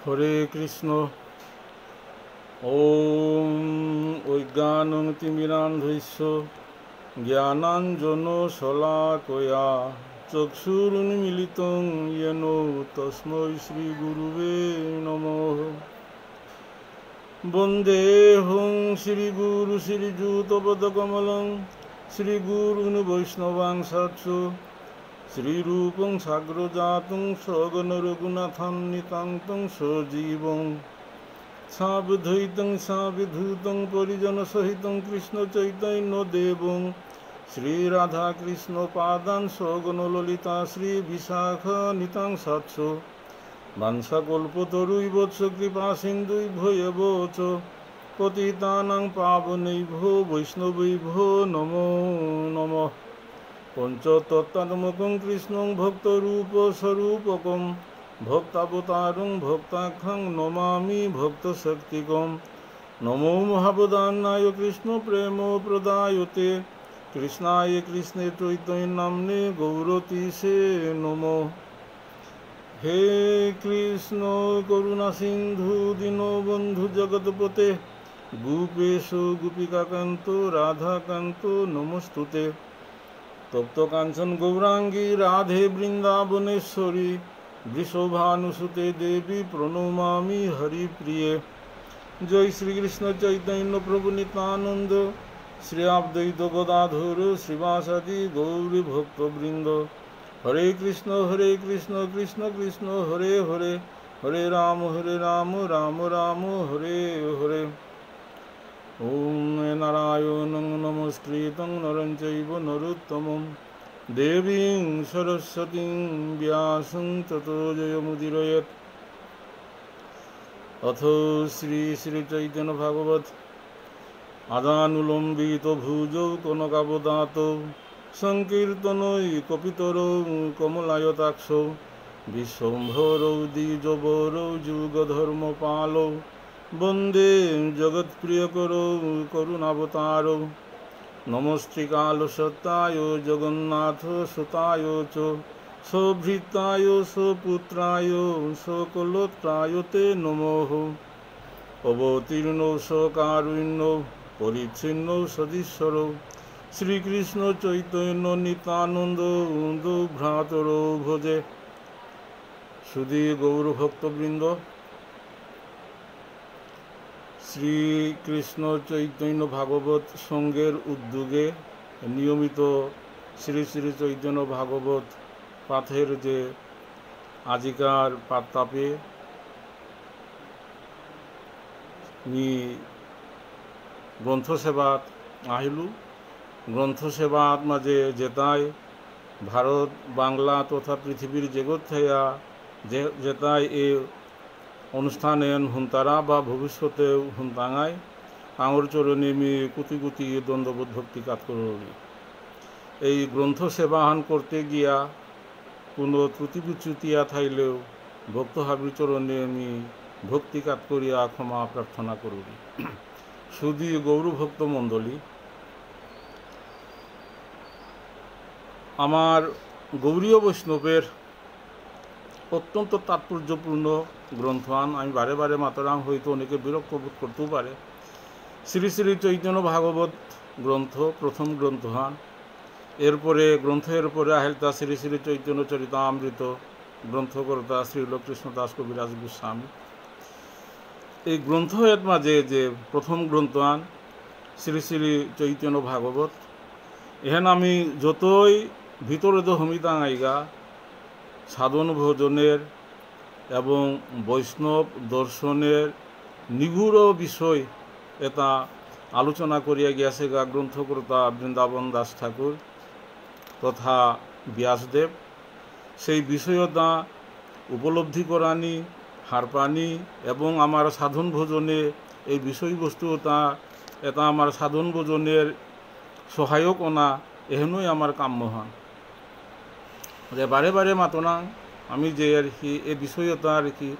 হরে কৃষ্ণ। ওম অজ্ঞানং তিমিরান্ধস্য জ্ঞানাঞ্জন শলাকয়া চক্ষুরুন্মিলিতং येन তস্मै শ্রীগুরুবে নমঃ। বন্দেহং শ্রীগুরু শ্রীযুতপদকমলং শ্রীগুরুन् বৈষ্ণবাংশাচ্চ শ্রীরূপং সাগ্রজাতং সগণরঘুনাথান্বিতান্तं সজীবং সাবধৈतं সাবিধূतं পরিজনসহিतं কৃষ্ণচৈতন্যদেবং শ্রীরাধাকৃষ্ণপাদান সগণললিতা শ্রীবিশাখানিতাংশাচ্চ বাঞ্ছাকল্পতরুইবৎস কৃপাসিন্ধুভ্যেব চ পতিতানাং পাবনেভ্যো বৈষ্ণবেভ্যো নমো নমঃ। পঞ্চতত্ত্বাত্মকং কৃষ্ণং ভক্তরূপস্বরূপকং ভক্তাবতারং ভক্তাখ্যং নমামি ভক্তশক্তিকং। নমো মহাবদান্নায় কৃষ্ণ প্রেম প্রদায়তে কৃষ্ণায় কৃষ্ণে চৈতন্যনাম্নে গৌরতীশে নমঃ। হে কৃষ্ণ করুণা সিন্ধু দীনবন্ধু জগৎপতে গোপেশ গোপিকাকান্ত রাধাকান্ত নমস্তুতে। তপ্ত কাঞ্চন গৌরাঙ্গী রাধে বৃন্দাবনেশ্বরী বৃষভানুসুতে দেবী প্রণমামি হরিপ্রিয়ে। জয় শ্রীকৃষ্ণ চৈতন্য প্রভু নিত্যানন্দ শ্রী অদ্বৈত গদাধর শ্রীবাসাদি গৌরী ভক্তবৃন্দ। হরে কৃষ্ণ কৃষ্ণ কৃষ্ণ হরে হরে হরে রাম রাম রাম হরে হরে। ওম নারায়ণং নমস্কৃত্যং নরং চৈব নরোত্তমং দেবীং সরস্বতীং ব্যাসং ততো জয়মুদীরয়েৎ। অথ শ্রী শ্রী চৈতন্য ভাগবত আদানুলম্বিত ভুজৌ কনকাবদাতৌ সংকীর্তনৈ কপিতরৌ কমলায়তাক্ষৌ বিশ্বম্ভরৌ দ্বিজবরৌ যুগধর্মপালৌ বন্দে জগৎপ্রিয়করৌ করুণাবতারৌ। নমস্তে কালসত্তায় জগন্নাথ সুতায় চ সভৃতায় সুপুত্রায় সকলোত্রায় তে নমঃ। অবতীর্ণৌ সকারুণ্যৌ পরিচ্ছিন্নৌ সদীশ্বরৌ শ্রীকৃষ্ণ চৈতন্য নিত্যানন্দ ভ্রাতরৌ ভজে। সুধী গৌরভক্তবৃন্দ, শ্রীকৃষ্ণ চৈতন্য ভাগবত সংঘের উদ্যোগে নিয়মিত শ্রী শ্রী চৈতন্য ভাগবত পাঠের যে আজিকার পাঠতাপে নি গ্রন্থসেবাত আহিলু। গ্রন্থসেবাত মাঝে যেতাই ভারত বাংলা তথা পৃথিবীর জগৎ থাইয়া যেতাই এ অনুষ্ঠানে হুন্তারা বা ভবিষ্যতেও হুন্তাঙায় আঙর চরণে মি কুতি কুতি দ্বন্দ্ববোধ ভক্তি কাজ করি। এই গ্রন্থ সেবাহান করতে গিয়া কোনো ত্রুটি বিচ্যুতিয়া থাইলেও ভক্ত হাবির চরণে আমি ভক্তি কাজ করিয়া ক্ষমা প্রার্থনা করি। শুধু গৌরভক্ত মণ্ডলী, আমার গৌরীয় বৈষ্ণবের অত্যন্ত তাৎপর্যপূর্ণ গ্রন্থান আমি বারে বারে মাতারাম হয়তো অনেকে বিরক্ত বোধ করতেও পারে। শ্রী শ্রী চৈতন্য ভাগবত গ্রন্থ প্রথম গ্রন্থহান। এরপরে গ্রন্থের পরে আহিলতা শ্রী শ্রী চৈতন্য চরিতামৃত, গ্রন্থকর্তা শ্রীল কৃষ্ণদাস কবিরাজ গোস্বামী। এই গ্রন্থের মাঝে যে প্রথম গ্রন্থহান শ্রী শ্রী চৈতন্য ভাগবত, এখান আমি যতই ভিতরে তো হমিতাঙাইগা সাধন ভোজনের এবং বৈষ্ণব দর্শনের নিগুড় বিষয় এটা আলোচনা করিয়া গিয়াছে গা গ্রন্থকর্তা বৃন্দাবন দাস ঠাকুর তথা ব্যাসদেব। সেই বিষয়তা উপলব্ধি করানি হারপানি এবং আমার সাধন ভোজনে এই বিষয়বস্তুটা এটা আমার সাধন ভোজনের সহায়ক অনা এহেনই আমার কাম্য হন। যে বারে বারে মাতনা আমি যে আর কি এই বিষয়তা আর কি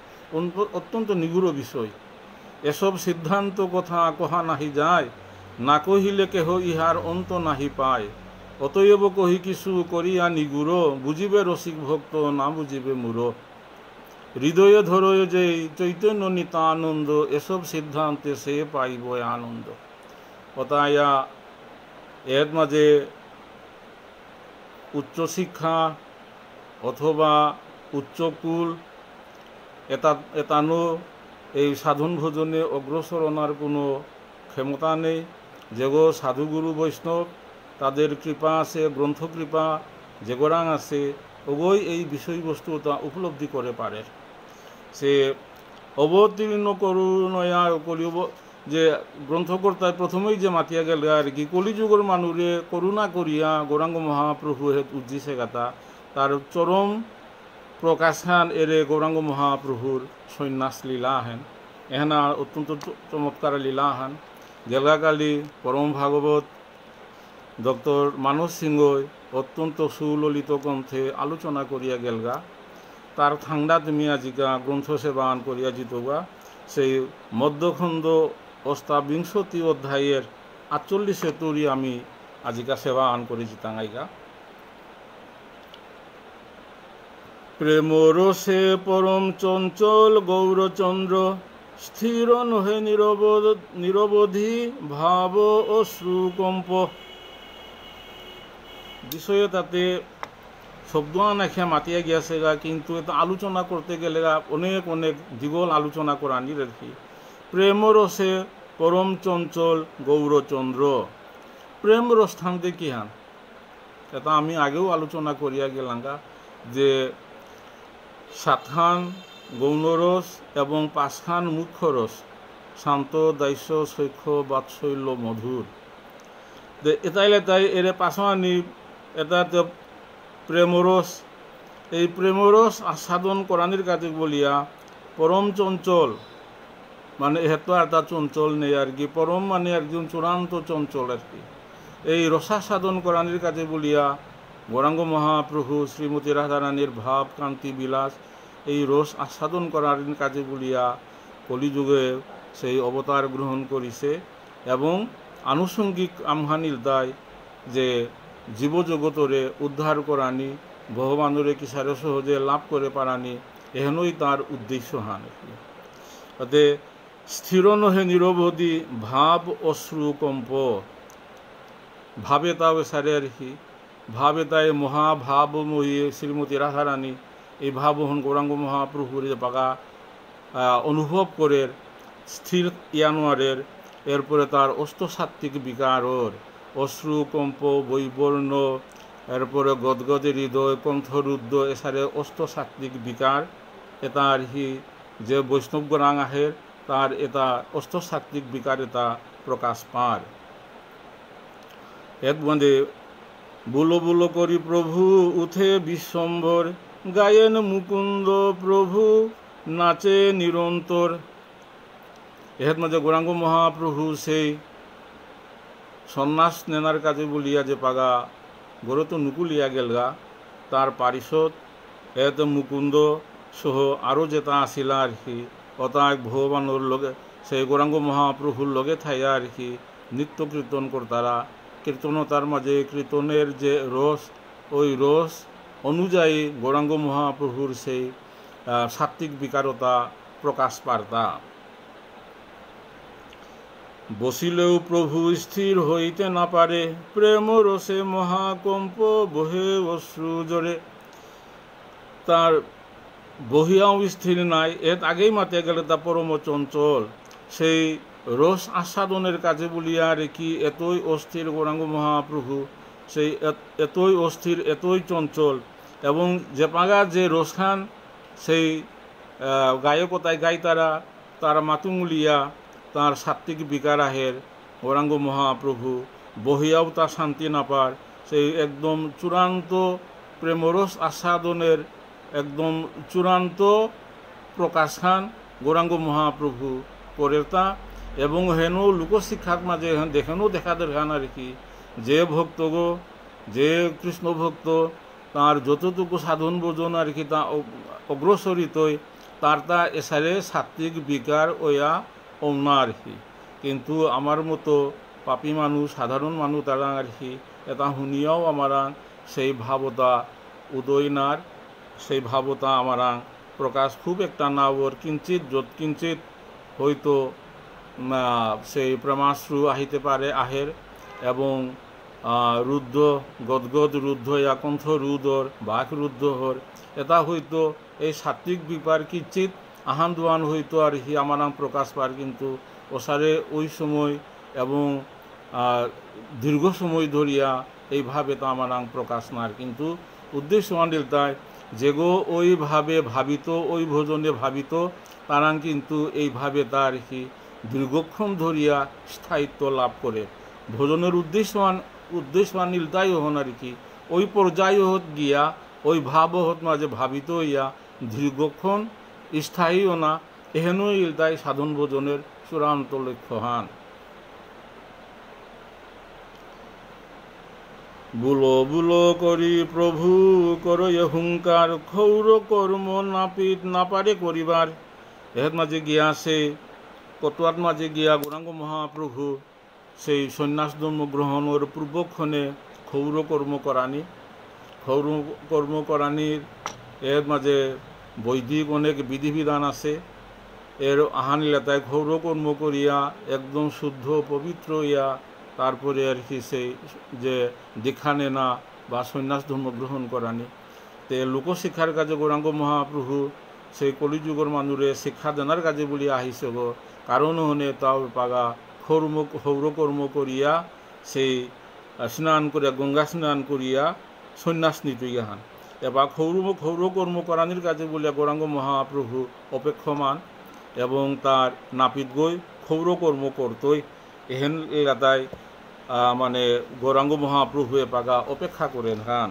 অত্যন্ত নিগুড় বিষয়। এসব সিদ্ধান্ত কথা কহা নাহি যায়, না কহিলে কেহ ইহার অন্ত নাহি পায়। অতএব কহি কিছু করিয়া নিগুড়, বুঝিবে রসিক ভক্ত না বুঝিবে মূঢ়। হৃদয়ে ধরয় যে চৈতন্য নিতানন্দ, এসব সিদ্ধান্তে সে পাইব আনন্দ। অতায়া এর মাঝে উচ্চশিক্ষা অথবা উচ্চকুল এতানো এই সাধন ভোজনে অগ্রসর হওয়ার কোনো ক্ষমতা নেই। যেগো সাধুগুরু বৈষ্ণব তাদের কৃপা আছে, গ্রন্থ কৃপা যেগোরাং আছে, ওগোই এই বিষয়বস্তুটা উপলব্ধি করে পারে। সে অবতীর্ণ করুণয়া কলিব যে গ্রন্থকর্তায় প্রথমেই যে মাতিয়া গেল আর কি, কলিযুগের মানুষে করুণা করিয়া গৌরাঙ্গ মহাপ্রভু উজ্জিছে গাতা তার চরম প্রকাশান এরে গৌরাঙ্গ মহাপ্রভুর সন্ন্যাস লীলা হেন এহেনা অত্যন্ত চমৎকার লীলা হেন। গেলগাকালী পরম ভাগবত ডক্টর মানস সিংহই অত্যন্ত সুললিত গ্রন্থে আলোচনা করিয়া গেলগা। তার থাংডা তুমি আজিকা গ্রন্থ সেবান করিয়া জিতগা সেই মধ্যখণ্ড অষ্টাবিংশতি অধ্যায়ের 48 তুরি আমি আজিকা সেবা আন করে জিতাঙ্গাইগা। প্রেম রসে পরম চঞ্চল গৌরচন্দ্র, স্থির নহে নিরবধি ভাব অশ্রুকম্প। বিষয়ে তাতে শব্দ নাখিয়া মাতিয়া গিয়াছে গা, কিন্তু এটা আলোচনা করতে গেলে অনেক অনেক দীঘল আলোচনা করানি রেখি। প্রেম রসে পরম চঞ্চল গৌরচন্দ্র, প্রেম রস থামতে কি হান এটা আমি আগেও আলোচনা করিয়া গেলাম গা, যে 7খান গৌণরস এবং 5খান মুখ্য রস, শান্ত দাস্য সৈক্ষ বাৎসল্য মধুর। এটাই এর পাশানি এটা প্রেমরস। এই প্রেমরস আস্বাদন করানির কাজে বলিয়া পরম চঞ্চল মানে হেতু একটা চঞ্চল নেই আর কি, পরম মানে একজন চূড়ান্ত চঞ্চল আর কি। এই রসাস্বাদন করানির কাজে বলিয়া গৌরাঙ্গ মহাপ্রভু শ্রীমতী রাধারানীর ভাব কান্তি বিলাস এই রস আস্বাদন করার কাজে বলিয়া কলিযুগে সেই অবতার গ্রহণ করিছে এবং আনুষঙ্গিক আমহানির দায় যে জীবজগতরে উদ্ধার করানি, ভগবানরে কিসারে সহজে লাভ করে পারানি, এহেনই তার উদ্দেশ্য হান। তাতে স্থির নহে নিরবধি ভাব অশ্রুকম্প, ভাবে তাও সারে আর কি, ভাবে তাই মহাভাবময়ী শ্রীমতী রাধারানী এই ভাবহন গৌরাঙ্গ মহাপ্রভুর যে পাকা অনুভব করে স্থির ইয়ানোয়ারের, এরপরে তার অষ্টসাত্ত্বিক বিকারর অশ্রুকম্প বৈবর্ণ, এরপরে গদগদে হৃদয় কণ্ঠরুদ্ধ এসারে অষ্টসাত্ত্বিক বিকার এটা আর কি যে বৈষ্ণব গরাং আহের তার এটা অষ্টসাত্ত্বিক বিকার এটা প্রকাশ পার। এক বন্ধে বুলো বুলো করি প্রভু উঠে বিশ্বম্বর, গায়েন মুকুন্দ প্রভু নাচে নিরন্তর। এর মধ্যে গৌরাঙ্গ মহাপ্রভু সেই সন্ন্যাস নেনার কাজে বলিয়া যে পাগা গরু তো নুকুলিয়া গেলগা, তার পারিষদ এত মুকুন্দ সহ আরও যেটা আসিলা আর কি, অতাক ভগবানোর লগে সেই গৌরাঙ্গ মহাপ্রভুর লগে থাইয়া আর কি নিত্য কীর্তন করতারা। কীর্তনতার মাঝে কীর্তনের যে রস, ওই রস অনুযায়ী গৌরাঙ্গ মহাপ্রভুর সেই সাত্ত্বিক বিকারতা প্রকাশ পারতা। বসিলেও প্রভু স্থির হইতে না পারে, প্রেম রসে মহাকম্প বহে অশ্রু জরে। তার বহিয়াও স্থির নাই, এর আগেই মাতে গেলে তা পরম চঞ্চল। সেই রস আস্বাদনের কাজে বলিয়া রেখি এতই অস্থির গৌরাঙ্গ মহাপ্রভু, সেই এতই অস্থির এতই চঞ্চল, এবং যে পাগা যে রসখান সেই গায়কতায় গাই তারা মাতুঙ্গুলিয়া তার সাত্ত্বিক বিকার আহের গৌরাঙ্গ মহাপ্রভু বহিয়াও তা শান্তি না পার। সেই একদম চূড়ান্ত প্রেমরস আস্বাদনের একদম চূড়ান্ত প্রকাশখান গৌরাঙ্গ মহাপ্রভু করে তা, এবং হেন লোকশিক্ষার মাঝে দেখেনও দেখা দেখান আর কি, যে ভক্তগো যে কৃষ্ণ ভক্ত তার যতটুকু সাধন বোজন আর কি তা অগ্রসরিতই তার তা এসারে সাত্ত্বিক বিকার ওয়া অন্য আর কি। কিন্তু আমার মতো পাপী মানুষ সাধারণ মানুষ তারা আর কি এটা শুনিয়াও আমার সেই ভাবতা উদয় নার, সেই ভাবতা আমার প্রকাশ খুব একটা না ওর কিঞ্চিত যৎকিঞ্চিত হয়তো সেই প্রেমাশ্রু আহিতে পারে আহের এবং রুদ্ধ গদগদ রুদ্ধ ইয়া কণ্ঠ রুদর বাক রুদ্ধ হর এটা হয়তো এই সাত্বিক বিপার কিঞ্চিত আহান দোয়ান হয়তো আর হি আমার প্রকাশ পার কিন্তু ওসারে ওই সময় এবং দীর্ঘ সময় ধরিয়া এইভাবে তো আমার প্রকাশ নার কিন্তু উদ্দেশ্য মানিলতায় যেগো ওইভাবে ভাবিত ওই ভোজনে ভাবিত তারাং কিন্তু এইভাবে তার কি দীর্ঘক্ষণ ধরিয়া স্থায়িত্ব লাভ করে ভোজনের উদ্দেশ্যমান নিলতাই হন আর কি ওই পর্যায় হত গিয়া ওই ভাব হত মাঝে ভাবিত হইয়া দীর্ঘক্ষণ স্থায়ীও না এহেন ইলতাই সাধন ভোজনের চূড়ান্ত লক্ষ্য হান বুলো বুলো করি প্রভু করয় হুঙ্কার ক্ষৌর কর্ম নাপিত না পারে করিবার এর মাঝে গিয়া সে কটুয়ার মাঝে গিয়া গৌরাঙ্গ মহাপ্রভু সেই সন্ন্যাস ধর্ম গ্রহণের পূর্বক্ষণে ক্ষৌর কর্ম করানির এর মাঝে বৈদিক অনেক বিধিবিধান আছে এর আহানিলাতায় ক্ষৌর কর্ম করিয়া একদম শুদ্ধ পবিত্র ইয়া তারপরে আর কি সেই যে দীক্ষা নেনা বা সন্ন্যাস ধর্ম গ্রহণ করানি তে লোকশিক্ষার কাজে গৌরাঙ্গ মহাপ্রভু সেই কলিযুগর মানুষে শিক্ষা দেনার কাজে বলি আহিছে গো কারণ হনে তাও পাগা ক্ষৌর কর্ম করিয়া সেই স্নান করিয়া গঙ্গা স্নান করিয়া সন্ন্যাস নিতে হান এবার ক্ষৌর কর্ম করানির কাজে বলিয়া গৌরাঙ্গ মহাপ্রভু অপেক্ষমান এবং তার নাপিত গই ক্ষৌর কর্ম করতই এহেন এলাকায় মানে গৌরাঙ্গ মহাপ্রভু পাগা অপেক্ষা করেন হান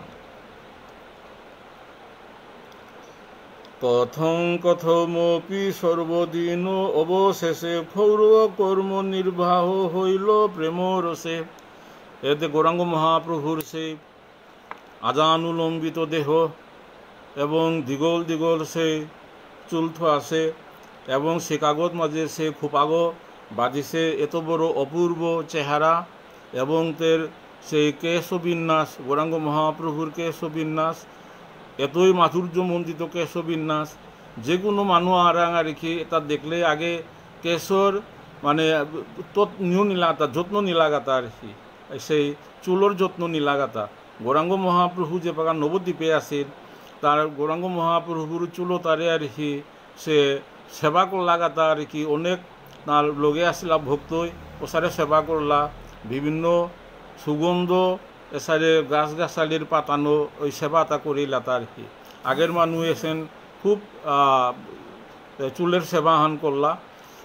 কথমপি সর্বদিন অবশেষে ক্ষৌর কর্ম নির্বাহ হইল প্রেম রসে এতে গৌরাঙ্গ মহাপ্রভুর সেই আজানুলম্বিত দেহ এবং দিগল দিগল সেই চুলথ আছে এবং সে কাগজ মাঝে সে খুপাগ বাজিছে এত বড় অপূর্ব চেহারা এবং তের সেই কেশবিন্যাস গৌরাঙ্গ মহাপ্রভুর কেশবিন্যাস এতই মাধুর্যমণ্ডিত কেশবিন্যাস যে কোনো মানুষ আরাঙা রেখে এটা দেখলে আগে কেশর মানে নিলাগাতা যত্ন নিলাগাতা আর কি সেই চুলোর যত্ন নিলাগাতা গৌরাঙ্গ মহাপ্রভু যে পাকা নবদ্বীপে আছেন তার গৌরাঙ্গ মহাপ্রভুর চুলো তারে আর কি সে সেবা করলাগাতা আর কি অনেক তার লগে আসিলা ভক্তই ওসারে সেবা করলা বিভিন্ন সুগন্ধ এসারে গাছ গাছালির পাতানো ওই সেবাটা করিলা তার কি আগের মানুষ এসেন খুব চুলের সেবা হান করলা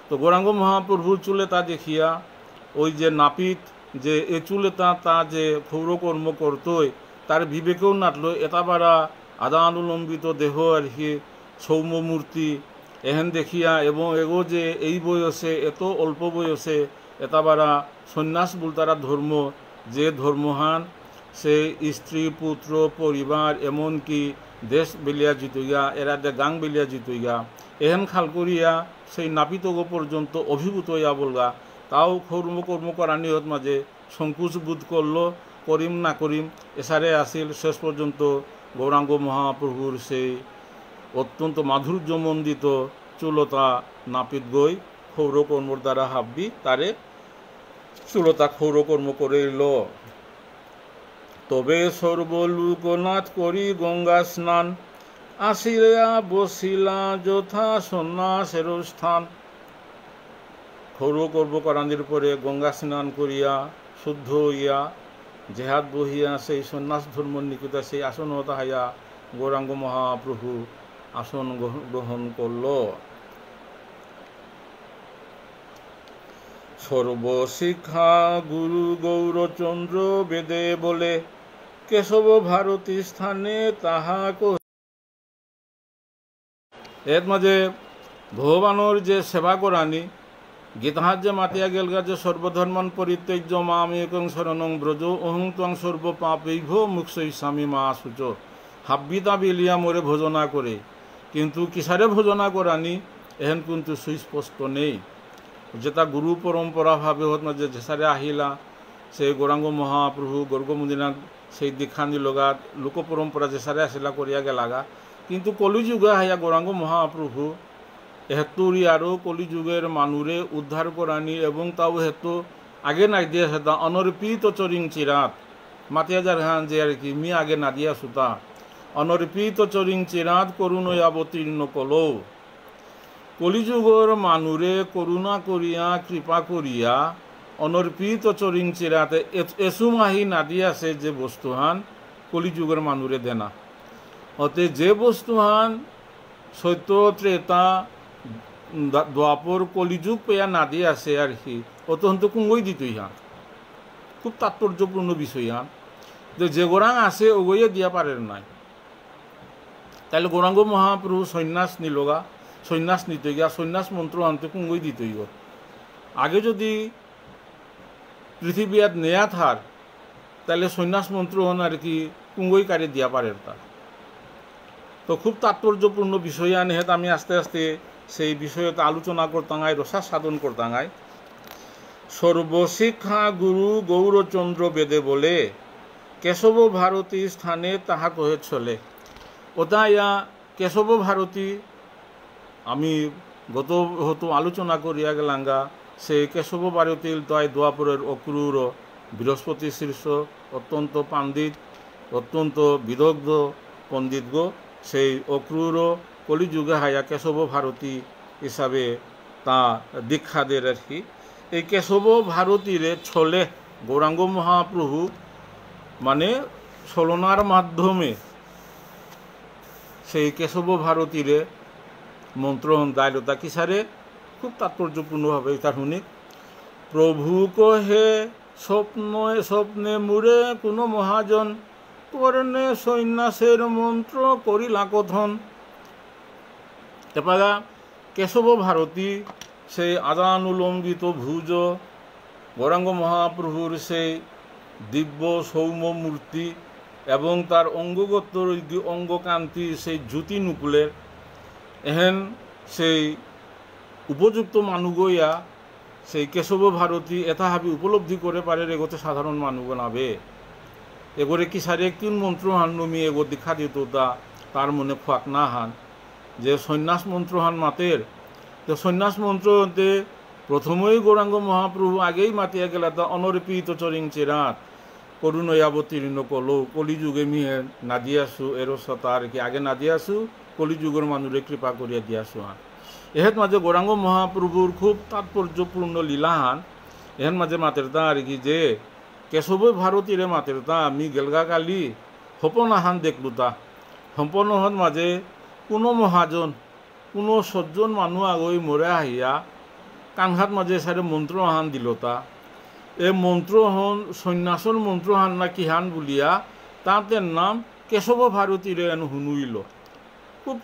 তো গৌরাঙ্গ মহাপ্রভুর চুলে তা দেখিয়া ওই যে নাপিত যে এ চুলে তা যে ক্ষৌরকর্ম করতই তার বিবেকেও নাটলো এটা বারা আদানুলম্বিত দেহ আর কি সৌম্যমূর্তি এহেন দেখিয়া এবং এগো যে এই বয়সে এত অল্প বয়সে এটা বারা সন্ন্যাস বলতারা ধর্ম যে ধর্মহান সে স্ত্রী পুত্র পরিবার এমনকি দেশ বেলিয়া জিতইয়া এরা যে গাং বেলিয়া জিতইয়া এহেন খাল করিয়া সেই নাপিতগ পর্যন্ত অভিভূত হইয়া বলগা তাও কর্ম করা নিয়ত মাঝে সংকুচ বোধ করলো করিম না করিম এসারে আসিল শেষ পর্যন্ত গৌরাঙ্গ মহাপ্রভুর সেই অত্যন্ত মাধুর্যমণ্ডিত চুলতা নাপিত গই ক্ষৌরকর্মর দ্বারা হাব্বি তারে চুলতা ক্ষৌরকর্ম করিল তবে সর্বলোকনাথ করি গঙ্গা স্নান আসিয়া বসিলা যথা সন্ন্যাসের স্থান ক্ষৌরকর্ম করানির পরে গঙ্গা স্নান করিয়া শুদ্ধ হইয়া জেহাদ বহিয়া সেই সন্ন্যাস ধর্ম নিকুতা সেই আসন তাহাইয়া গৌরাঙ্গ মহাপ্রভু আসন গ্রহণ করল সর্বশিক্ষা গুরু গৌরচন্দ্র বেদে বলে কেশব ভারতী স্থানে তাহা এর মাঝে ভগবানের যে সেবা করানি গীতাহার যে মাতিয়া গেলগা যে সর্বধর্মান পরিত্যজ্য মাম একং শরণং ব্রজ অহং ত্বং সর্ব পাপৈভ মুক্ষৈ স্বামী মা সূচ হাব্বিতা বিলিয়া মোরে ভোজনা করে কিন্তু কিসারে ভোজনা করানি এহেন কিন্তু সুস্পষ্ট নেই যেটা গুরু পরম্পরা ভাবে হত না যে যেসারে আহিলা সেই গৌরাঙ্গ মহাপ্রভু গর্গমুদিনা সেই দীক্ষানি লগাত লোক পরম্পরা যেসারে আসিলা করিয়া গেলাগা কিন্তু কলিযুগে হাইয়া গৌরাঙ্গ মহাপ্রভু হেতুরি আরও কলিযুগের মানুরে উদ্ধার করানি এবং তাও হেতু আগে না দিয়ে সেটা অনর্পিত চরিং চিরাত মাতিয়া যার হান যে আর কি মি আগে না দিয়া সুতা অনর্পিত চরিং চিরাত করুণই অবতীর্ণ কলো কলিযুগর মানুরে করুণা করিয়া কৃপা করিয়া অনর্পিত চরিং চিরাতে এসুমাহি না দিয়াছে যে বস্তুহান কলিযুগের মানুরে দেনা অতে যে বস্তুহান সত্য ত্রেতা দ্বাপর কলিযুগ পেয়া না দিয়ে আছে আর কি অত্যন্ত কুঙ্গই দিত ইহান খুব তাৎপর্যপূর্ণ বিষয় ইহান যে গোরাং আছে ওগইয়ে দিয়া পারেন নাই তাহলে গৌরাঙ্গ মহাপ্রভু সন্ন্যাস নিলগা সন্ন্যাস নিতে গিয়া সন্ন্যাস মন্ত্র আনতে কুঙ্গই দিত আগে যদি পৃথিবীয়াত নেয়া থার তাহলে সন্ন্যাস মন্ত্র হন আর কি কুঙ্গই কারে দিয়া পারেন তা তো খুব তাৎপর্যপূর্ণ বিষয় আনে হেত আমি আস্তে আস্তে সেই বিষয়ত আলোচনা করতাঙ্গাই রসা সাধন করতাঙ্গাই সর্বশিক্ষা গুরু গৌরচন্দ্র বেদে বলে কেশব ভারতী স্থানে তাহা কহে চলে ওটা ইয়া কেশব ভারতী আমি গত হতো আলোচনা করিয়া গেলাঙ্গা সেই কেশব ভারতীর তাই দোয়াপুরের অক্রুর বৃহস্পতি শীর্ষ অত্যন্ত পাণ্ডিত অত্যন্ত বিদগ্ধ পণ্ডিত গো সেই অক্রুর কলিযুগে হাইয়া কেশব ভারতী হিসাবে তা দীক্ষা দেয় আর কি এই কেশব ভারতীরে ছলে গৌরাঙ্গ মহাপ্রভু মানে ছলনার মাধ্যমে সেই কেশব ভারতীরে মন্ত্রণ দায়লতা কিসারে খুব তাৎপর্যপূর্ণভাবে তার শুনি প্রভু কহে স্বপ্নে মুরে কোনো মহাজন করণে সন্ন্যাসের মন্ত্র করিলা কথন এপাগা কেশব ভারতী সেই আদানুলম্বিত ভুজ গৌরাঙ্গ মহাপ্রভুর সেই দিব্য সৌম্য মূর্তি এবং তার অঙ্গগত অঙ্গকান্তি সেই জ্যোতি নুকুলের এহেন সেই উপযুক্ত মানুগইয়া সেই কেশব ভারতী এটা হাবি উপলব্ধি করে পারে এগোতে সাধারণ মানুষ নাবে এগোরে কি সারি একদিন মন্ত্র হান নমি এগো দীক্ষা দিত তার মনে ফাঁক না হান যে সন্ন্যাস মন্ত্র হান মাতের তো সন্ন্যাস মন্ত্রতে প্রথমেই গৌরাঙ্গ মহাপ্রভু আগেই মাতিয়া গেলা তা অনর্পিত চরিং চিরাত করুণই অবতীর্ণ কলো কলিযুগে মিহে না দিয়াছু এরস তার কি আগে না দিয়াছু কলিযুগের মানুষে কৃপা করিয়া দিয়াছু হান এহের মাঝে গৌরাঙ্গ মহাপ্রভুর খুব তাৎপর্যপূর্ণ লীলাহান এহের মাঝে মাতের তা আর কি যে কেশব ভারতীরে মাতের তা আমি গেলগা কালি হপনাহান দেখলু তা হপনহন মাঝে কোনো মহাজন কোনো সজ্জন মানুষ আগই মরে আহিয়া কানঘাট মাঝে সারে মন্ত্র হান দিল তা এ মন্ত্র হন সন্ন্যাসর মন্ত্র হান না কি হান বলিয়া তাঁতের নাম কেশব ভারতীরে এন হুনুইল খুব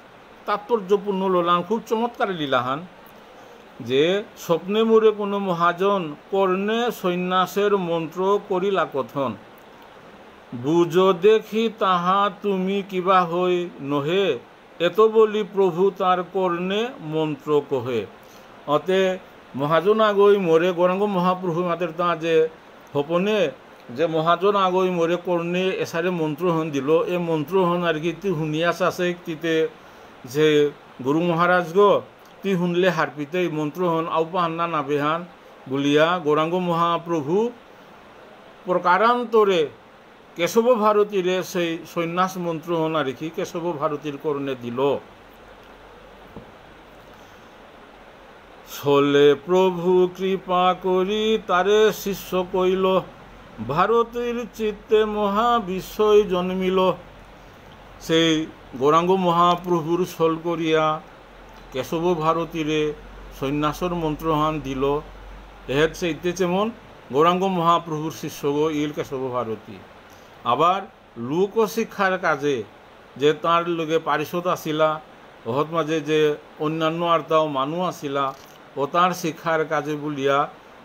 তাৎপর্যপূর্ণ লোলান খুব চমৎকার লীলাহান যে স্বপ্নে মোরে কোনো মহাজন কর্ণে সন্ন্যাসের মন্ত্র করিলা কথন বুঝ দেখি তাহা তুমি কিবা হই নহে এত বলি প্রভু তার কর্ণে মন্ত্র কহে অতে মহাজন আগই মোরে গৌরাঙ্গ মহাপ্রভু মাতের তা যে হপনে যে মহাজন আগই মোরে কর্ণে এসারে মন্ত্র হন দিল এ মন্ত্র হন আর কি তি শুনিয়াস আছে তিতে যে গুরু মহারাজ গো তি শুনলে হারপিতে মন্ত্র হন আউপাহান্না নাবেহান বলিয়া গৌরাঙ্গ মহাপ্রভু প্রকারান্তরে কেশব ভারতীরে সেই সন্ন্যাস মন্ত্র হন আর কি কেশব ভারতীর কর্ণে দিল ছলে প্রভু কৃপা করি তারে শিষ্য কইল ভারতীর চিত্তে মহা বিস্ময় জন্মিল সেই গৌরাঙ্গ মহাপ্রভুর ছল করিয়া কেশব ভারতীরে সন্ন্যাসর মন্ত্রহান দিল এহের সেইতে যেমন গৌরাঙ্গ মহাপ্রভুর শিষ্য ইল কেশব ভারতী আবার লোকশিক্ষার কাজে যে তার লগে পারিষদ আসিলা ওহত মাঝে যে অন্যান্য আর তাও মানুষ আসিলা ও তার শিক্ষার কাজে বলিয়া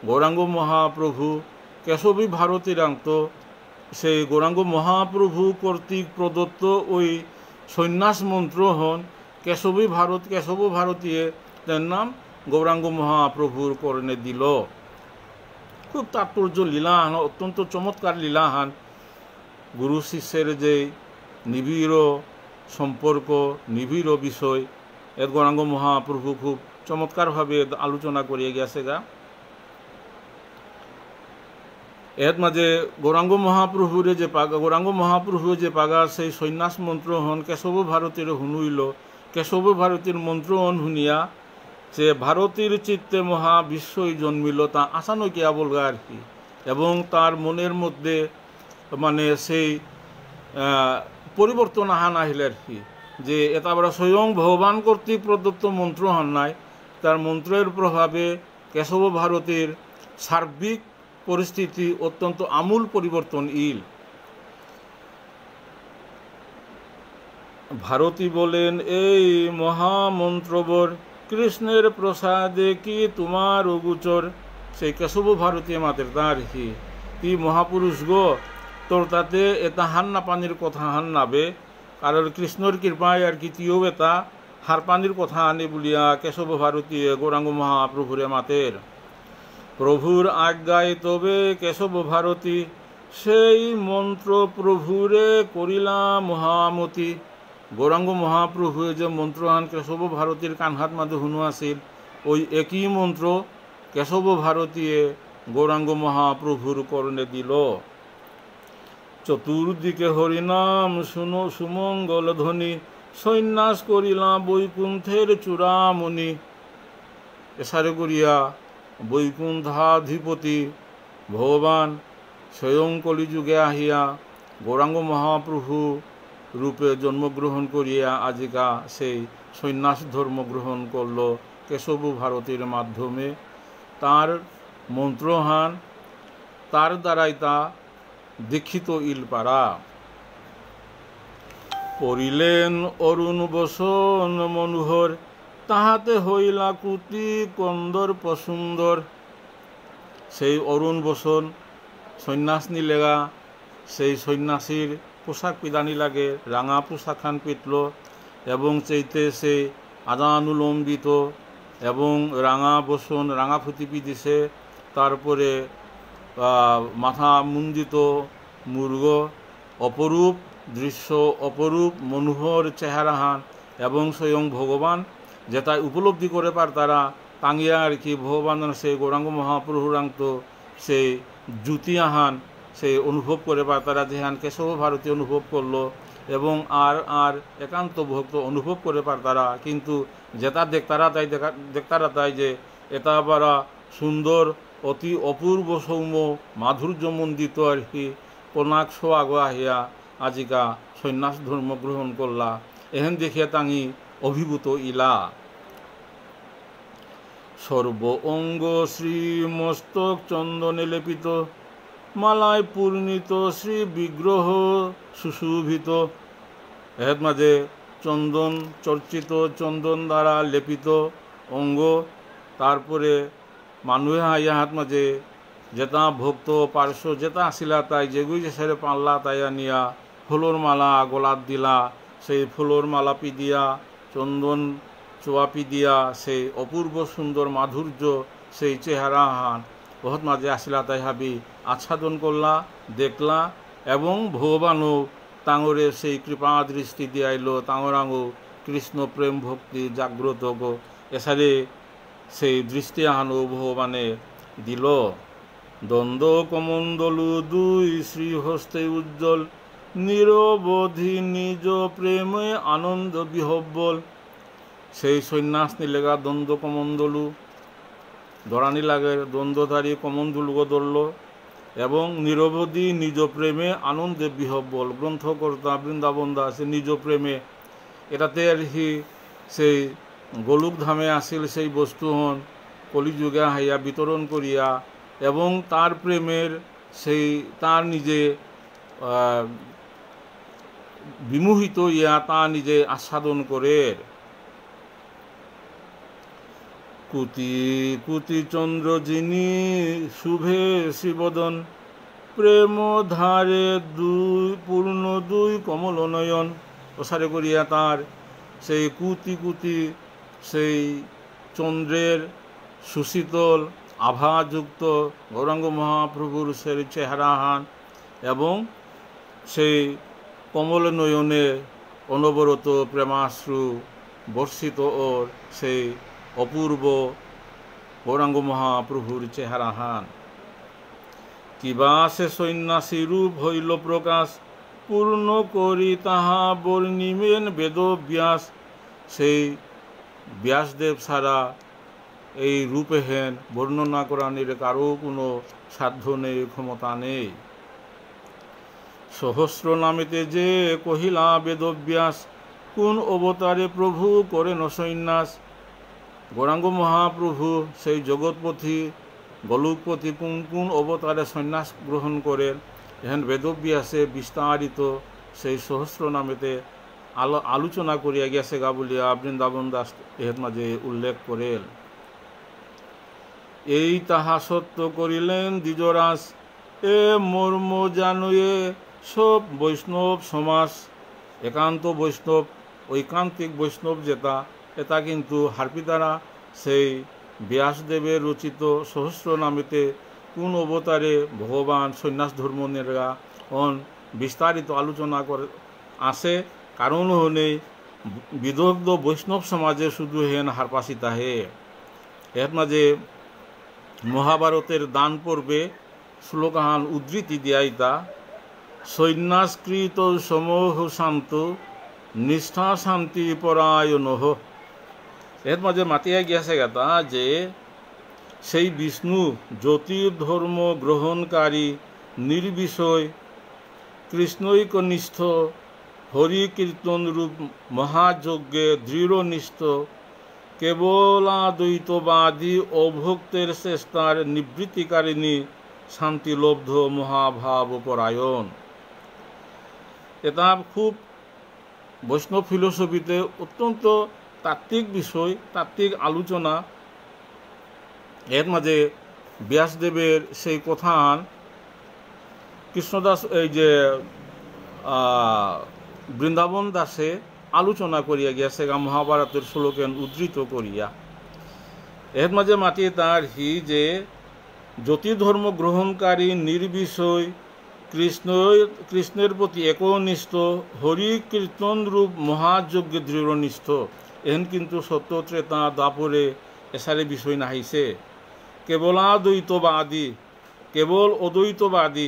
গৌরাঙ্গ মহাপ্রভু কেশবী ভারতীর আন্ত সেই গৌরাঙ্গ মহাপ্রভু কর্তৃক প্রদত্ত ওই সন্ন্যাস মন্ত্র হন কেশব ভারতীয় তার নাম গৌরাঙ্গ মহাপ্রভুর কর্ণে দিল খুব তাৎপর্য লীলাহান অত্যন্ত চমৎকার লীলাহান গুরু শিষ্যের যে নিবিড় সম্পর্ক নিবিড় বিষয় এর গৌরাঙ্গ মহাপ্রভু খুব চমৎকারভাবে আলোচনা করিয়ে গেছে গা। এর মাঝে গৌরাঙ্গ মহাপ্রভু যে পাগা সেই সন্ন্যাস মন্ত্র হন কেশব ভারতীর হুনুইল। কেশব ভারতীর মন্ত্র হন শুনিয়া যে ভারতীর চিত্তে মহা বিশ্বই জন্মিল, তা আসানো কিয়া বলগা আর কি। এবং তার মনের মধ্যে মানে সেই পরিবর্তন আহান আহিলে আর কি, যে এটা আমরা স্বয়ং ভগবান কর্তৃক প্রদত্ত মন্ত্র হন নাই, তার মন্ত্রের প্রভাবে কেশব ভারতীর সার্বিক পরিস্থিতি অত্যন্ত আমূল পরিবর্তন ইল। ভারতী বলেন, এই মহামন্ত্রবর কৃষ্ণের প্রসাদে কি তোমার অগুচর। সেই কেশব ভারতী মাতের তাঁর কি তুই মহাপুরুষ গো, তোর তাতে এটা হান্না পানির কথা হান নাবে, কারণ কৃষ্ণর কৃপায় আর কি তুইও এটা হার পানির কথা আনে বলিয়া কেশব ভারতী গৌরাঙ্গ মহাপ্রভুরে মাতের। প্রভুর আজ্ঞায় তবে কেশব ভারতী সেই মন্ত্র প্রভুরে করিলা মহামতি। গৌরাঙ্গ মহাপ্রভু যে মন্ত্রহান কেশব ভারতীর কানহাত মাঝে শুনো আছিল, ওই একই মন্ত্র কেশব ভারতীয়ে গৌরাঙ্গ মহাপ্রভুর কর্ণে দিল। চতুর্দিকে হরিনাম শুনো সুমঙ্গল ধ্বনি, সন্ন্যাস করিলা বৈকুণ্ঠের চূড়ামণি। এসারে করিয়া বৈকুণ্ঠাধিপতি ভগবান স্বয়ং কলিযুগে আহিয়া গৌরাঙ্গ মহাপ্রভু রূপে জন্মগ্রহণ করিয়া আজিকা সেই সন্ন্যাস ধর্ম গ্রহণ করল কেশব ভারতীর মাধ্যমে। তার মন্ত্রহান তার দ্বারাই তা দীক্ষিত ইলপাড়া। পড়িলেন অরুণ বসন মনোহর, তাহাতে হইলা কুতি কন্দর্প সুন্দর। সেই অরুণ বসন সন্ন্যাস নিলেগা, সেই সন্ন্যাসীর পোশাক পিদানি লাগে, রাঙা পোশাক খান পিতল এবং চেইতে সে আদানুলম্বিত এবং রাঙা বসন রাঙা ফুতিপি দিছে, তারপরে মাথা মুন্দিত মূর্গ, অপরূপ দৃশ্য, অপরূপ মনোহর চেহারাহান এবং স্বয়ং ভগবান যেটা উপলব্ধি করে পার তারা টাঙিয়া আর কি ভগবানের সেই গৌরাঙ্গ মহাপ্রভুরান্ত সেই জ্যোতিয়াহান সেই অনুভব করে পার তারা, যেহান কেশব ভারতী অনুভব করলো এবং আর একান্ত ভক্ত অনুভব করে পার তারা। কিন্তু যেটা দেখতারা তাই যে এটা আবার সুন্দর অতি অপূর্ব সৌম্য মাধুর্যমণ্ডিত আর কি কনাক্ষ আগো আহিয়া আজিকা সন্ন্যাস ধর্ম গ্রহণ করলা। এহেন দেখিয়া তাঙি অভিভূত ইলা। সর্ব অঙ্গ শ্রী মস্তক চন্দনে লেপিত, মালায় পূর্ণিত শ্রী বিগ্রহ সুশোভিত। এর মাঝে চন্দন চর্চিত, চন্দন দ্বারা লেপিত অঙ্গ, তারপরে মানুহে আইয়া হাত মাঝে যেটা ভক্ত পার্শ্ব যেটা আসিলা তাই যেগুই যে সেরে পানলা তাই আনিয়া ফুলোর মালা গলাত দিলা, সেই ফুলোর মালা পিদিয়া চন্দন চোয়াপি দিয়া সেই অপূর্ব সুন্দর মাধুর্য সেই চেহারা হান বহুত মাঝে আসিলা তাই হাবি আচ্ছাদন করলা দেখলা এবং ভগবানও তাঙরে সেই কৃপা দৃষ্টি দিয়াইল, তাঙরাঙো কৃষ্ণ প্রেম ভক্তি জাগ্রত গো এসারে সেই দৃষ্টি আহানো ভগবানে দিল। দ্বন্দ্ব কমণ্ডলু দুই শ্রীহস্তে উজ্জ্বল, নিরবধি নিজ প্রেমে আনন্দ বিহব্বল। সেই সন্ন্যাস নিলেগা দ্বন্দ্ব কমণ্ডলু ধরানি লাগে, দ্বন্দ্বধারী কমণ্ডলুকে ধরল এবং নিরবধি নিজ প্রেমে আনন্দে বিহব্বল। গ্রন্থকর্তা বৃন্দাবন দাস নিজ প্রেমে এটাতে আর কি সেই গোলক ধামে আসিল সেই বস্তু হন কলিযুগে হাইয়া বিতরণ করিয়া এবং তার প্রেমের সেই তার নিজে বিমোহিত ইয়া তা নিজে আস্বাদন করে। কুতি কুতি চন্দ্র যিনি শুভে শ্রীবদন, প্রেম ধারে দুই পূর্ণ দুই কমল নয়ন। প্রসারে করিয়া তার সেই কুতি কুতি সেই চন্দ্রের সুশীতল আভাযুক্ত গৌরাঙ্গ মহাপ্রভুর সেই চেহারাহান এবং সেই কমল নয়নে অনবরত প্রেমাশ্রু বর্ষিত ওর সেই অপূর্ব গৌরাঙ্গ মহাপ্রভুর চেহারাহান। কিবা সে সন্ন্যাসী রূপ হইল প্রকাশ, পূর্ণ করি তাহা বর্ণিমেন বেদব্যাস। সেই ব্যাসদেব ছাড়া এই রূপহেন বর্ণনা করার কারো কোনো সাধ্য নেই, ক্ষমতা নেই। সহস্র নামেতে যে কহিলা বেদব্যাস, কোন অবতারে প্রভু করেন সন্ন্যাস। গৌরাঙ্গ মহাপ্রভু সেই জগৎপতি গোলকপতি কোন কোন অবতারে সন্ন্যাস গ্রহণ করেন, এহেন বেদব্যাসে বিস্তারিত সেই সহস্র নামেতে আলোচনা করিয়া গেছে গা বলিয়া বৃন্দাবন দাস এর মাঝে উল্লেখ করেন। এই তাহা সত্য করিলেন দ্বিজরাজ, এ মর্ম জানুয়ে সব বৈষ্ণব সমাস। একান্ত বৈষ্ণব, ঐকান্তিক বৈষ্ণব যেটা, এটা কিন্তু হার্পিতারা সেই ব্যাসদেবের রচিত সহস্র নামেতে কোন অবতারে ভগবান সন্ন্যাস ধর্ম নেরা বিস্তারিত আলোচনা করে আসে। কারণ হলে বিদগ্ধ বৈষ্ণব সমাজে শুধু হেন হারপাসিতা হে। এর মাঝে মহাভারতের দান পর্বে শ্লোকাহান উদ্ধৃতি দিয়াইতা, সন্ন্যাসকৃত সমোহ শান্ত নিষ্ঠা শান্তি পরায়ণহ। এর মাঝে মাতিয়া গিয়াছে গাতা যে সেই বিষ্ণু জ্যোতির্ধর্ম গ্রহণকারী নির্বিষয় কৃষ্ণৈকনিষ্ঠ হরি কীর্তন রূপ মহাযজ্ঞে দৃঢ়নিষ্ঠ কেবলাদ্বৈতবাদী অভক্তের চেষ্টার নিবৃত্তিকারিণী শান্তিলব্ধ মহাভাব পরায়ণ। এটা খুব বৈষ্ণব ফিলোসফিতে অত্যন্ত তাত্ত্বিক বিষয়, তাত্ত্বিক আলোচনা। এর মাঝে ব্যাসদেবের সেই কথান কৃষ্ণদাস এই যে বৃন্দাবন দাসে আলোচনা করিয়া গিয়াছে গা মহাভারতের শ্লোকেন উদ্ধৃত করিয়া। এর মাঝে মাতি তার যে জ্যোতির্ধর্ম গ্রহণকারী নির্বিষয় কৃষ্ণের প্রতি একনিষ্ঠ হরি কীর্তন রূপ মহাযজ্ঞে দৃঢ়নিষ্ঠ। এহেন কিন্তু সত্য ত্রেতা দাপরে এসারে বিষয় নাহিছে। কেবলাদ্বৈতবাদী, কেবল অদ্বৈতবাদী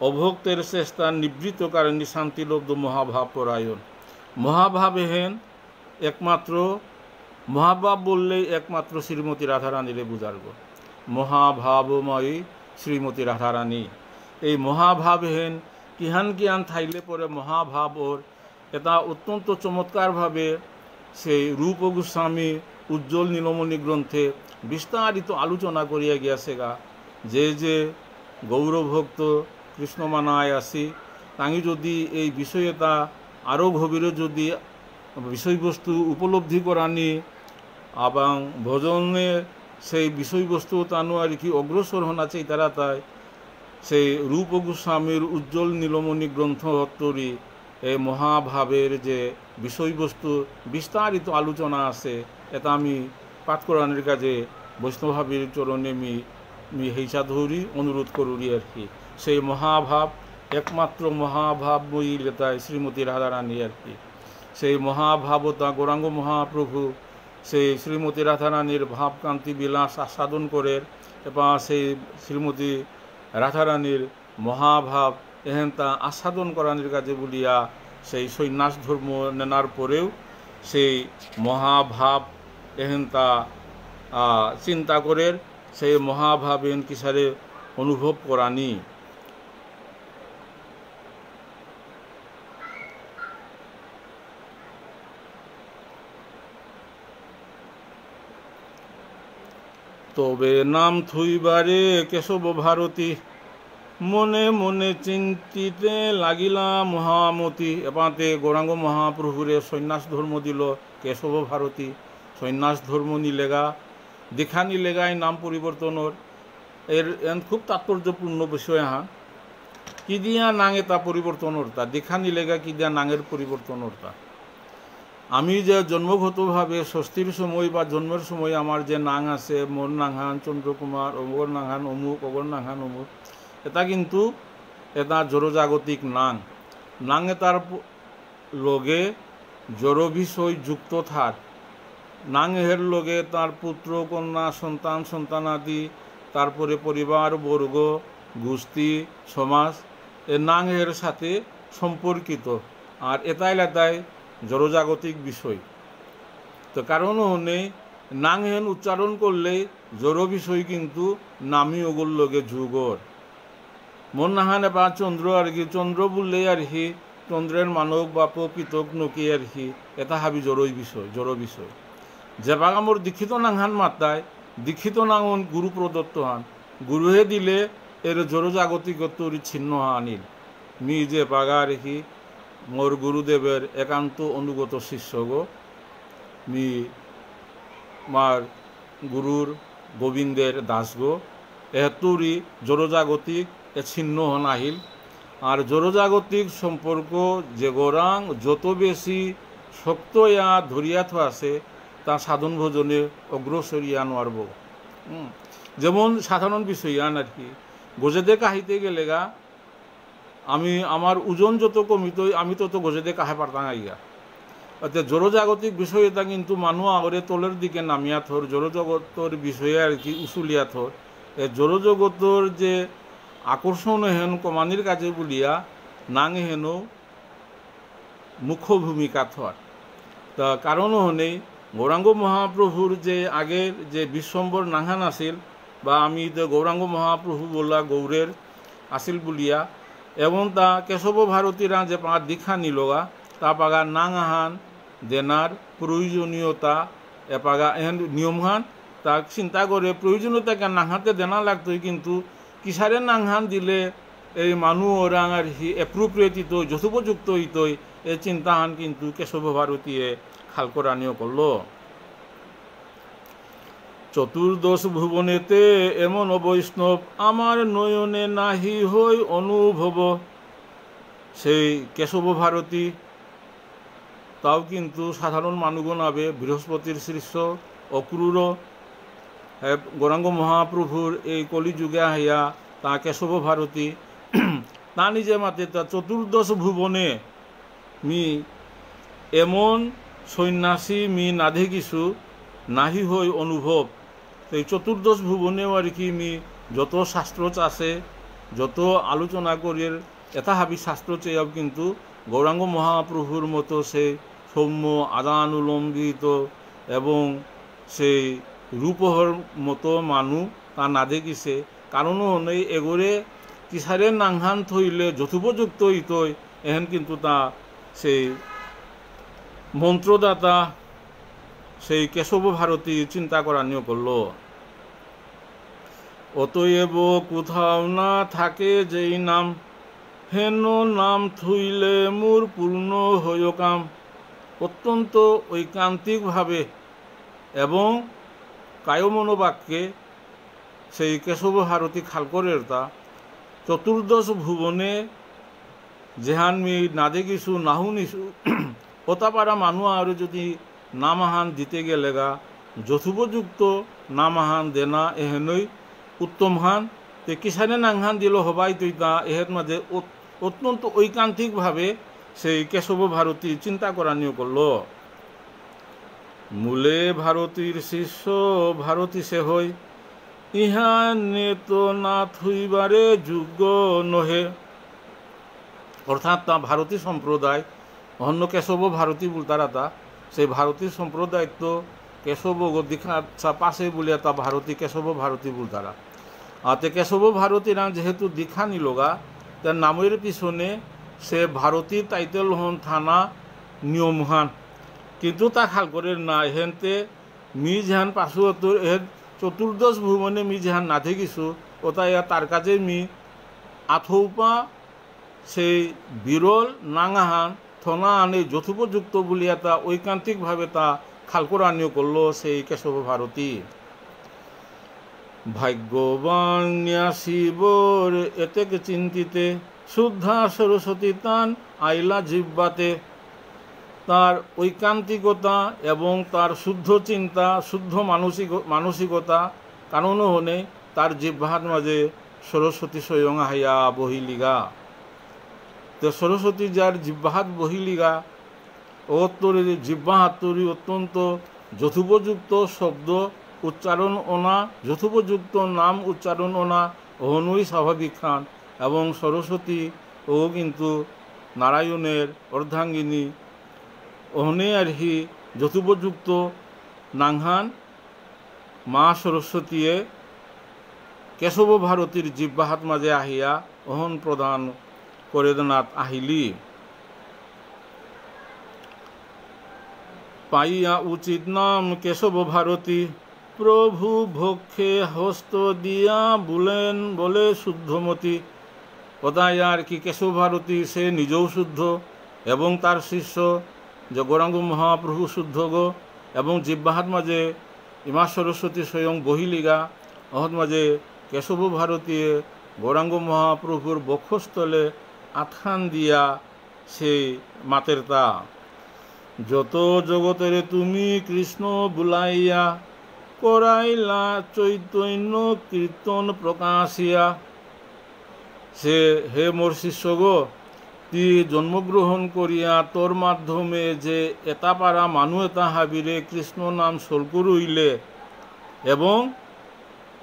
অভক্তের চেষ্টা নিবৃত্তকারিণী শান্তিলব্ধ মহাভাব পরায়ণ। মহাভাব হেন একমাত্র মহাভাব বললেই একমাত্র শ্রীমতী রাধারানীরে বুঝারব। মহাভাবময়ী শ্রীমতী রাধারানী এই মহাভাব হেন কিহান কিহান থাইলে পরে মহাভাব ওর এটা অত্যন্ত চমৎকারভাবে সেই রূপ গোস্বামী উজ্জ্বল নীলমণি গ্রন্থে বিস্তারিত আলোচনা করিয়া গিয়াছে গা। যে যে গৌরভক্ত কৃষ্ণ মানায় আসি তাঙ্গি যদি এই বিষয়টা আরও গভীরে যদি বিষয়বস্তু উপলব্ধি করানি এবং ভজনে সেই বিষয়বস্তু তানো আর কি অগ্রসর হনা চাই তারা তাই সেই রূপ গোস্বামীর উজ্জ্বল নীলমণি গ্রন্থ হত্তরি এই মহাভাবের যে বিষয়বস্তু বিস্তারিত আলোচনা আছে এটা আমি পাঠ করানোর কাজে বৈষ্ণবভাবের চরণে মি হেইসা ধরি অনুরোধ করি আর কি। সেই মহাভাব একমাত্র মহাভাবময়ী লেতায় শ্রীমতী রাধারানী আর কি। সেই মহাভাবতা গৌরাঙ্গ মহাপ্রভু সেই শ্রীমতী রাধারানীর ভাবকান্তি বিলাস আস্বাদন করে এবং সেই শ্রীমতী রাধারানীর মহাভাব এহেনতা আস্বাদন করানোর কাজে বলিয়া সেই সন্ন্যাস ধর্ম নেনার পরেও সেই মহাভাব এহেনতা চিন্তা করে সেই মহাভাব এন কিসারে অনুভব করানি। তবে নাম থুইবারে কেশব ভারতী মনে মনে চিন্তিতে লাগিলা মহামতি। এপাতে গৌরাঙ্গ মহাপ্রভুরে সন্ন্যাস ধর্ম দিল কেশব ভারতী। সন্ন্যাস ধর্ম নিলেগা দীক্ষা নিলেগায় নাম পরিবর্তনের এর খুব তাৎপর্যপূর্ণ বিষয়। হ্যাঁ, কি দিয়া নাঙে তা পরিবর্তনরতা দীক্ষা নিলেগা কি দিয়া নাঙের পরিবর্তনরতা। আমি যে জন্মগতভাবে ষষ্ঠীর সময় বা জন্মের সময় আমার যে নাং আছে মোর নাংহান চন্দ্রকুমার, অমর নাংহান অমুক, অগর নাংহান অমুক, এটা কিন্তু এটা জড়জাগতিক নাং। নাং এটার লগে জড় বিষয় যুক্ত থার নাংহের লগে তার পুত্র কন্যা সন্তান সন্তানাদি তারপরে পরিবার বর্গ গোষ্ঠী সমাজ এ নাংহের সাথে সম্পর্কিত আর এতাই জড়জাগতিক বিষয় তো কারণ হনে নাংহেন উচ্চারণ করলে জড় বিষয় কিন্তু নামি ওগুর লগে যুগর মন নাহানে বা চন্দ্র আর কি চন্দ্র বললে আর কি চন্দ্রের মানব বা প্রকৃতক নকি আর কি এটা হাবি জড় বিষয় যে বাগামর দীক্ষিত নাংহান মাত্রায় দীক্ষিত নাঙন গুরু প্রদত্ত হান গুরুহে দিলে এর জড়জাগতিকত্বর ছিন্ন আনিল মি যে পাগা রেখি মোর গুরুদেবের একান্ত অনুগত শিষ্য গো মি মার গুরুর গোবিন্দের দাস গো এতুরি জড়জাগতিক এ ছিন্ন হন আহিল আর জড়জাগতিক সম্পর্ক যে গোরাং যত বেশি শক্ত ইয়া ধরিয়া থো আছে তা সাধন ভোজনে অগ্রসরিয়া নোয়ারব যেমন সাধারণ বিষয় আন আর কি গোজেদে কাহিতে গেলে গা আমি আমার ওজন যত কমিত আমি তত গোজেদে কাহে পারতাম আইগা অর্থাৎ জড়জাগতিক বিষয় এটা কিন্তু মানুষ আগরে তলের দিকে নামিয়া থর জড়জগতর বিষয়ে আর কি উচুলিয়া থর এ জড়জগতর যে আকর্ষণ হেন কমানির কাজে বলিয়া নাং হেন মুখ্য ভূমিকা থর তা কারণ হনেই গৌরাঙ্গ মহাপ্রভুর যে আগের যে বিশ্বম্বর নাংহান আসিল বা আমি গৌরাঙ্গ মহাপ্রভু বললা গৌরের আসিল বলিয়া এবং তা কেশব ভারতীরা যে পাঁচ দীক্ষা নিলগা তা পাগা নাংহান দেনার প্রয়োজনীয়তা এপাগা এহেন নিয়মহান তা চিন্তা করে প্রয়োজনীয়তাকে নাংহাতে দেনা লাগতোই কিন্তু কিসারে নাংহান দিলে এই মানুষ ওরাং আর এপ্রোপ্রিয়েট হইতই যথোপযুক্ত হইতই এই চিন্তাহান কিন্তু কেশব ভারতীয়ে খাল করানিও করল চতুর্দশ ভুবনেতে এমন বৈষ্ণব আমার নয়নে নাহি হই অনুভব সেই কেশব ভারতী তাও কিন্তু সাধারণ মানুষগণ আবে বৃহস্পতির শিষ্য অক্রূর গৌরাঙ্গ মহাপ্রভুর এই কলিযুগে আহিয়া তা কেশব ভারতী তা নিজে মাতে তা চতুর্দশ ভুবনে মি এমন সন্ন্যাসী মি নাধে কিছু নাহি হই অনুভব এই চতুর্দশ ভুবনেও আর কি মি যত শাস্ত্র আছে যত আলোচনা করির এটা হাবি শাস্ত্র চেয়েও কিন্তু গৌরাঙ্গ মহাপ্রভুর মতো সেই সৌম্য আদানুলম্বিত এবং সেই রূপহর মতো মানুষ তা না দেখিছে কারণও নেই এগোরে কিসারে নাংহান থইলে যথোপযুক্ত হইতই এহেন কিন্তু তা সেই মন্ত্রদাতা সেই কেশব ভারতী চিন্তা করা নিয়ে করল অতএব কোথাও না থাকে যেই নাম হেন নাম থুইলে মোর পূর্ণ হইয় কাম অত্যন্ত ঐকান্তিকভাবে এবং কায়মনোবাক্যে সেই কেশব ভারতী খালকরের তা চতুর্দশ ভুবনে যেহান মি নাদে কিছু নাহু নিছু ওতাপারা মানুষ আর যদি নামাহান দিতে গেলে গা যথোপযুক্ত নামাহান দেনা এহেনই উত্তম হান তে কিসানে নাংহান দিল হবাই তুই তা এহের মাঝে অত্যন্ত ঐকান্তিকভাবে সেই কেশব ভারতী চিন্তা করা নিয়ে করল মূলে ভারতীর শিষ্য ভারতী সে হই ইহা নেত না থুইবারে যোগ্য নহে অর্থাৎ তা ভারতী সম্প্রদায় অন্য কেশব ভারতী বলতারা তা সেই ভারতী সম্প্রদায় তো কেশব দীক্ষা পাশে বলিয়া তা ভারতী কেশব ভারতী বলতারা আর তে কেশব ভারতীরা যেহেতু দীক্ষা নিলগা তার নামের পিছনে সে ভারতী টাইটেল হন থানা নিয়মহান কিন্তু তা খাল করে না হেনতে মি যেহান পাশুয়াত্তর এর চতুর্দশ ভুবনে মি যেহান না দেখিছু ওটা তার কাছে মি আথৌপা সেই বিরল নাঙাহান থনা আনে যথোপযুক্ত বলিয়া তা ঐকান্তিকভাবে তা খাল করা নিয়ে করল সেই কেশব ভারতী ভাগ্যবান ন্যাসিবর এতেকে চিন্তিতে শুদ্ধা সরস্বতী তান আইলা জিব্বাতে তার ঐকান্তিকতা এবং তার শুদ্ধ চিন্তা শুদ্ধ মানসিকতা কারণও হনে তার জিহ্বার মাঝে সরস্বতী স্বয়ং হাইয়া বহিলিগা তো সরস্বতী যার জিহ্বাহাত বহিলিগা অত্তরে জিহ্বা হাতুরি অত্যন্ত যথোপযুক্ত শব্দ উচ্চারণ ওনা যথোপযুক্ত নাম উচ্চারণ ওনা অহনুই স্বাভাবিক খান এবং সরস্বতী ও কিন্তু নারায়ণের অর্ধাঙ্গিনী অহনে আরহি যথোপযুক্ত নাংহান মা সরস্বতীয়ে কেশব ভারতীর জিহ্বাহাত মাঝে আহিয়া অহন প্রদান করে নাথ আহিলি পাইয়া উচিত নাম কেশব ভারতী প্রভু ভক্ষে হস্ত দিয়া বলেন বলে শুদ্ধমতী কোথায় আর কি কেশব ভারতী সে নিজেও শুদ্ধ এবং তার শিষ্য যে গৌরাঙ্গ মহাপ্রভু শুদ্ধ গো এবং জিহ্বাহাত মাঝে ইমা সরস্বতী স্বয়ং বহিলিগা অহত মাঝে কেশব ভারতী গৌরাঙ্গ মহাপ্রভুর বক্ষস্থলে আথান দিয়া সেই মাতের তা যত জগতের তুমি কৃষ্ণ বুলাইয়া করাইলা চৈতন্য কীর্তন প্রকাশিয়া সে হে মোর শিষ্য গো তুই জন্মগ্রহণ করিয়া তোর মাধ্যমে যে এটা পারা মানু এটা হাবিরে কৃষ্ণ নাম সল করইলে এবং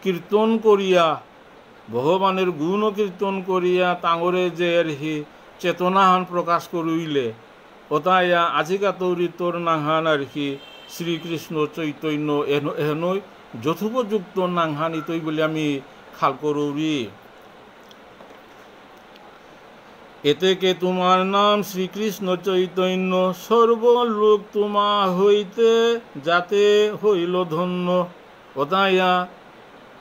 কীর্তন করিয়া ভগবানের গুণ কীর্তন করিয়া তাঙরে যে হি চেতনাহান প্রকাশ করইলে ওতাইয়া আজিকা তৌরি তোর নাংহান আর কি শ্রীকৃষ্ণ চৈতন্য এহনই যথোপযুক্ত নাংহান ইতই বলে আমি খাল করৌরি এতেকে তোমার নাম শ্রীকৃষ্ণ চৈতন্য সর্বলোক তোমা হইতে যাতে হইল ধন্য ওতাইয়া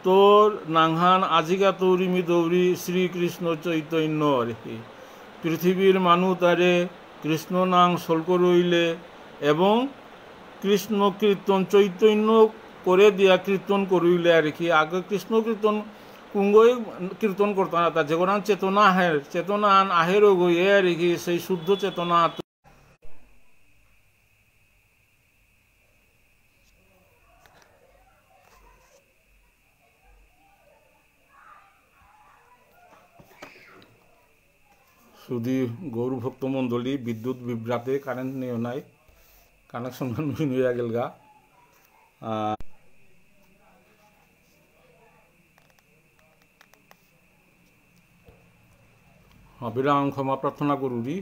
তোর নাংহান আজিকা তৌরিমি দৌরি শ্রীকৃষ্ণ চৈতন্য রেখে পৃথিবীর মানু তারে কৃষ্ণ নাম সল্ক রইলে এবং কৃষ্ণ কীর্তন চৈতন্য করে দিয়া কীর্তন করইলে আর কি আগে কৃষ্ণ কীর্তন কুঙ্গই কীর্তন করতাম না তা যেগুলো চেতনা আহের গই এ আর কি সেই শুদ্ধ চেতনা শুধু গৌর ভক্তমণ্ডলী বিদ্যুৎ বিভ্রাতে কারেন্ট নিয়ে নাই কানেকশন হয়ে গেল গা বিরাম ক্ষমা প্রার্থনা করুরি।